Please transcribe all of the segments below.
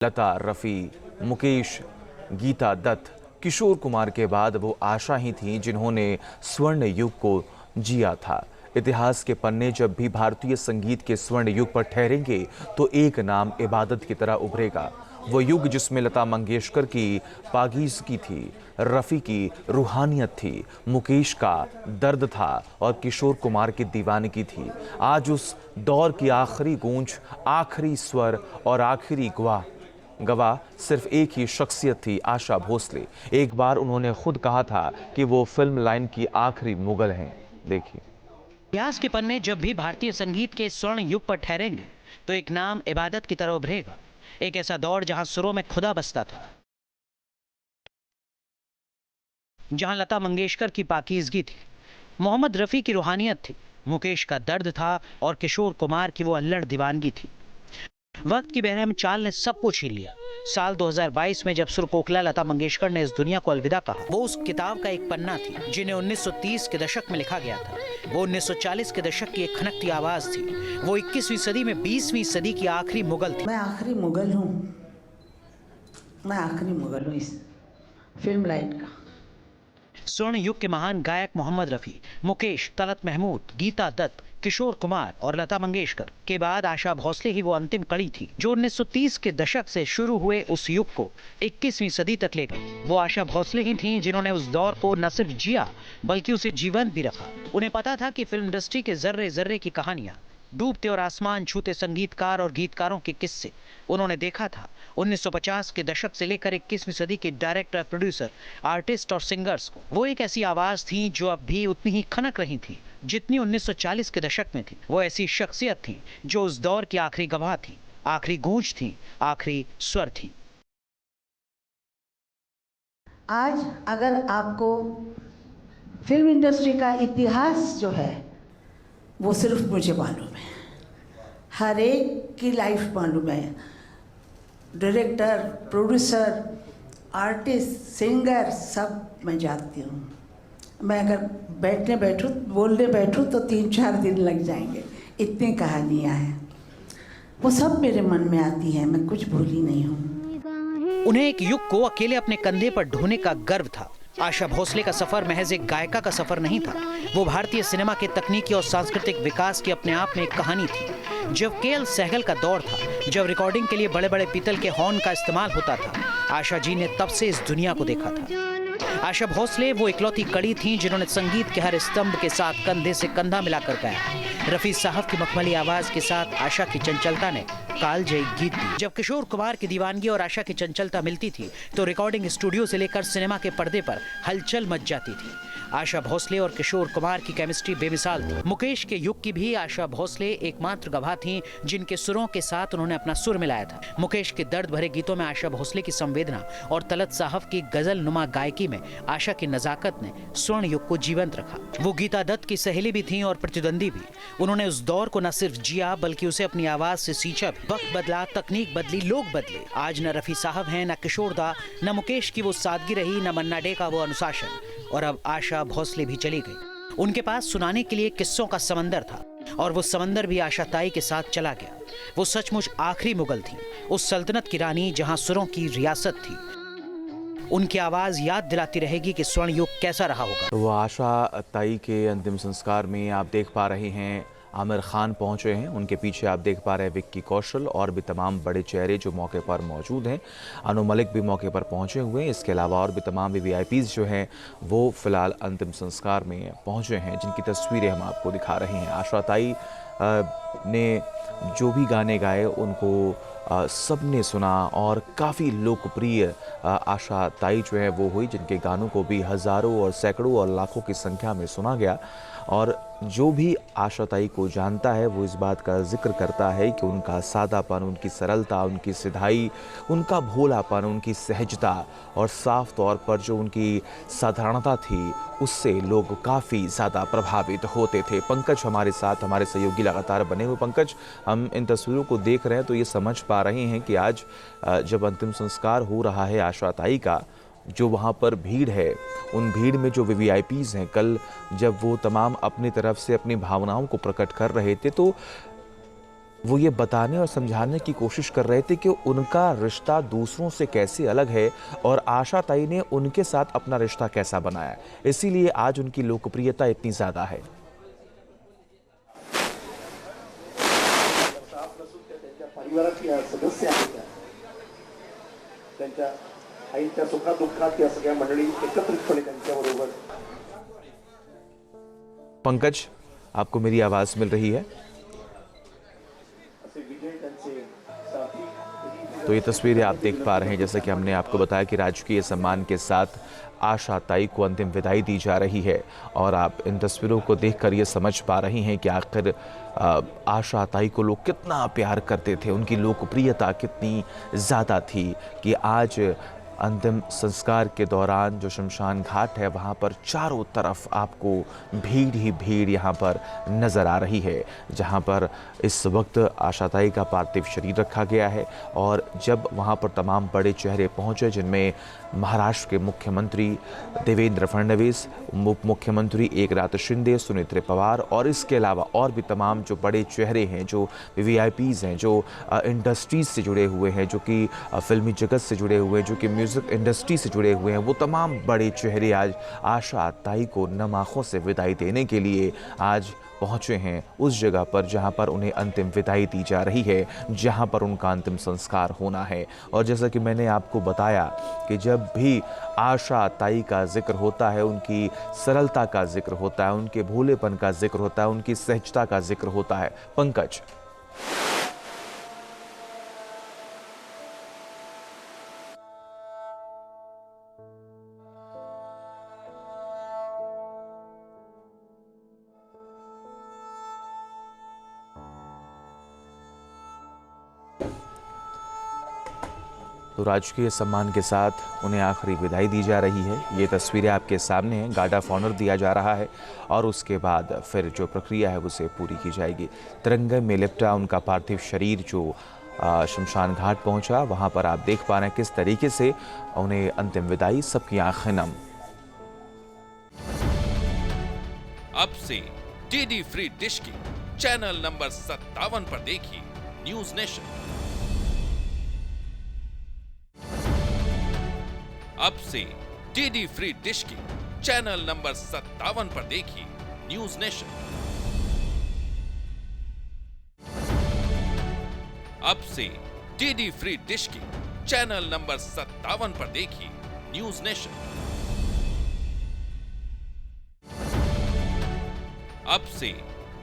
लता, रफ़ी, मुकेश, गीता दत्त, किशोर कुमार के बाद वो आशा ही थीं जिन्होंने स्वर्ण युग को जिया था। इतिहास के पन्ने जब भी भारतीय संगीत के स्वर्ण युग पर ठहरेंगे तो एक नाम इबादत की तरह उभरेगा। वो युग जिसमें लता मंगेशकर की पाकीज़गी थी, रफ़ी की रूहानियत थी, मुकेश का दर्द था और किशोर कुमार की दीवानगी थी। आज उस दौर की आखिरी गूंज, आखिरी स्वर और आखिरी गवाह सिर्फ एक ही शख्सियत थी, आशा भोसले। एक बार उन्होंने खुद कहा था कि वो फिल्म लाइन की आखिरी मुगल हैं। देखिए। इतिहास के पन्ने जब भी भारतीय संगीत के स्वर्ण युग पर ठहरेंगे तो एक नाम इबादत की तरह उभरेगा। एक ऐसा दौर जहां सुरों में खुदा बसता था, जहां लता मंगेशकर की पाकीज़गी थी, मोहम्मद रफ़ी की रूहानियत थी, मुकेश का दर्द था और किशोर कुमार की वो अल्लड़ दीवानगी थी। वक्त की बहरहम चाल ने सबको छीन लिया। साल 2022 में जब सुरकोकला लता मंगेशकर ने इस दुनिया को अलविदा कहा, वो उस किताब का एक पन्ना थी जिन्हें 1930 के दशक में लिखा गया था। वो 1940 के दशक की एक खनकती आवाज थी। वो 21वीं सदी में 20वीं सदी की आखिरी मुगल थी। मैं आखिरी मुगल हूँ। मैं आखिरी मुगल हूँ इस फिल्म लाइन का। स्वर्ण युग के महान गायक मोहम्मद रफ़ी, मुकेश, तलत महमूद, गीता दत्त, किशोर कुमार और लता मंगेशकर के बाद आशा भोसले ही वो अंतिम कड़ी थी जो 1930 के दशक से शुरू हुए उस युग को 21वीं सदी तक ले गई। वो आशा भोसले ही थीं जिन्होंने उस दौर को न सिर्फ जिया बल्कि उसे जीवंत भी रखा। उन्हें पता था कि फिल्म इंडस्ट्री के जर्रे जर्रे की कहानियां, डूबते और आसमान छूते संगीतकार और गीतकारों के किस्से उन्होंने देखा था। 1950 के दशक से लेकर 21वीं सदी के डायरेक्टर, प्रोड्यूसर, आर्टिस्ट और सिंगर्स को वो एक ऐसी आवाज थी जो अब भी उतनी ही खनक रही थी जितनी 1940 के दशक में थी। वो ऐसी शख्सियत थी जो उस दौर की आखिरी गवाह थी, आखिरी गूंज थी, आखिरी स्वर थी। आज अगर आपको फिल्म इंडस्ट्री का इतिहास जो है वो सिर्फ मुझे मालूम है, हर एक की लाइफ मालूम है। डायरेक्टर, प्रोड्यूसर, आर्टिस्ट, सिंगर सब मैं जानती हूँ। मैं अगर बोलने बैठूँ तो 3-4 दिन लग जाएंगे, इतनी कहानियाँ हैं। वो सब मेरे मन में आती हैं, मैं कुछ भूली नहीं हूँ। उन्हें एक युग को अकेले अपने कंधे पर ढोने का गर्व था। आशा भोसले का सफर महज एक गायिका का सफर नहीं था, वो भारतीय सिनेमा के तकनीकी और सांस्कृतिक विकास की अपने आप में एक कहानी थी। जब केएल सहगल का दौर था, जब रिकॉर्डिंग के लिए बड़े बड़े पीतल के हॉर्न का इस्तेमाल होता था, आशा जी ने तब से इस दुनिया को देखा था। आशा भोसले वो इकलौती कड़ी थीं जिन्होंने संगीत के हर स्तंभ के साथ कंधे से कंधा मिलाकर गाया। रफ़ी साहब की मखमली आवाज के साथ आशा की चंचलता ने कालजयी गीत दी। जब किशोर कुमार की दीवानगी और आशा की चंचलता मिलती थी तो रिकॉर्डिंग स्टूडियो से लेकर सिनेमा के पर्दे पर हलचल मच जाती थी। आशा भोसले और किशोर कुमार की केमिस्ट्री बेमिसाल थी। मुकेश के युग की भी आशा भोसले एकमात्र गवाह थीं जिनके सुरों के साथ उन्होंने अपना सुर मिलाया था। मुकेश के दर्द भरे गीतों में आशा भोसले की संवेदना और तलत साहब की गजल नुमा गायकी में आशा की नजाकत ने स्वर्ण युग को जीवंत रखा। वो गीता दत्त की सहेली भी थीं और प्रतिद्वंदी भी। उन्होंने उस दौर को न सिर्फ जिया बल्कि उसे अपनी आवाज से सींचा भी। वक्त बदला, तकनीक बदली, लोग बदले। आज न रफ़ी साहब हैं, न किशोर दा, न मुकेश की वो सादगी रही, न मन्ना डे का वो अनुशासन। और अब आशा भोसले भी चली गई। उनके पास सुनाने के लिए किस्सों का समंदर था और वो समंदर भी आशा ताई के साथ चला गया। वो सचमुच आखिरी मुगल थी, उस सल्तनत की रानी जहां सुरों की रियासत थी। उनकी आवाज याद दिलाती रहेगी कि स्वर्ण युग कैसा रहा होगा। वो आशा ताई के अंतिम संस्कार में आप देख पा रहे हैं आमिर खान पहुंचे हैं, उनके पीछे आप देख पा रहे हैं विक्की कौशल और भी तमाम बड़े चेहरे जो मौके पर मौजूद हैं। अनु मलिक भी मौके पर पहुंचे हुए हैं। इसके अलावा और भी तमाम वीआईपीज़ जो हैं वो फिलहाल अंतिम संस्कार में पहुंचे हैं, जिनकी तस्वीरें हम आपको दिखा रहे हैं। आशा ताई ने जो भी गाने गाए उनको सब ने सुना और काफ़ी लोकप्रिय आशा ताई जो है वो हुई, जिनके गानों को भी हज़ारों और सैकड़ों और लाखों की संख्या में सुना गया। और जो भी आशा ताई को जानता है वो इस बात का जिक्र करता है कि उनका सादापन, उनकी सरलता, उनकी सिधाई, उनका भोलापन, उनकी सहजता और साफ तौर पर जो उनकी साधारणता थी उससे लोग काफ़ी ज़्यादा प्रभावित होते थे। पंकज हमारे साथ, हमारे सहयोगी लगातार बने हुए। पंकज, हम इन तस्वीरों को देख रहे हैं तो ये समझ पा रहे हैं कि आज जब अंतिम संस्कार हो रहा है आशा ताई का, जो वहाँ पर भीड़ है, उन भीड़ में जो वीआईपीज़ हैं, कल जब वो तमाम अपनी तरफ से अपनी भावनाओं को प्रकट कर रहे थे तो वो ये बताने और समझाने की कोशिश कर रहे थे कि उनका रिश्ता दूसरों से कैसे अलग है और आशा ताई ने उनके साथ अपना रिश्ता कैसा बनाया, इसीलिए आज उनकी लोकप्रियता इतनी ज़्यादा है। परिवाराची सदस्य आहेत त्यांच्या आईच्या सुखादुःखात या सगळ्या मंडळी एकत्रितपणे त्यांच्याबरोबर। पंकज, आपको मेरी आवाज़ मिल रही है? तो ये तस्वीरें आप देख पा रहे हैं, जैसा कि हमने आपको बताया कि राजकीय सम्मान के साथ आशा ताई को अंतिम विदाई दी जा रही है और आप इन तस्वीरों को देखकर ये समझ पा रही हैं कि आखिर आशा ताई को लोग कितना प्यार करते थे, उनकी लोकप्रियता कितनी ज़्यादा थी कि आज अंतिम संस्कार के दौरान जो शमशान घाट है वहाँ पर चारों तरफ आपको भीड़ ही भीड़ यहाँ पर नज़र आ रही है, जहाँ पर इस वक्त आशा ताई का पार्थिव शरीर रखा गया है। और जब वहाँ पर तमाम बड़े चेहरे पहुँचे, जिनमें महाराष्ट्र के मुख्यमंत्री देवेंद्र फडणवीस, उप मुख्यमंत्री एकनाथ शिंदे, सुनेत्र पवार और इसके अलावा और भी तमाम जो बड़े चेहरे हैं, जो VIPs हैं, जो इंडस्ट्रीज से जुड़े हुए हैं, जो कि फिल्मी जगत से जुड़े हुए हैं, जो कि म्यूज़िक इंडस्ट्री से जुड़े हुए हैं, वो तमाम बड़े चेहरे आज आशा ताई को नम आँखों से विदाई देने के लिए आज पहुँचे हैं उस जगह पर जहाँ पर उन्हें अंतिम विदाई दी जा रही है, जहाँ पर उनका अंतिम संस्कार होना है। और जैसा कि मैंने आपको बताया कि जब भी आशा ताई का जिक्र होता है, उनकी सरलता का जिक्र होता है, उनके भोलेपन का जिक्र होता है, उनकी सहजता का जिक्र होता है। पंकज, तो राजकीय सम्मान के साथ उन्हें आखिरी विदाई दी जा रही है। ये तस्वीरें आपके सामने हैं, गार्ड ऑफ ऑनर दिया जा रहा है और उसके बाद फिर जो प्रक्रिया है उसे पूरी की जाएगी। तिरंगे में लिपटा उनका पार्थिव शरीर जो शमशान घाट पहुंचा, वहां पर आप देख पा रहे हैं किस तरीके से उन्हें अंतिम विदाई, सबकी आंखें नम। अब से DD फ्री डिश की चैनल नंबर 57 पर देखिए न्यूज नेशन। अब से DD फ्री डिश की चैनल नंबर 57 पर देखिए न्यूज नेशन। अब से DD फ्री डिश की चैनल नंबर 57 पर देखिए न्यूज नेशन। अब से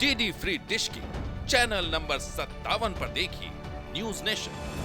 DD फ्री डिश की चैनल नंबर 57 पर देखिए न्यूज नेशन।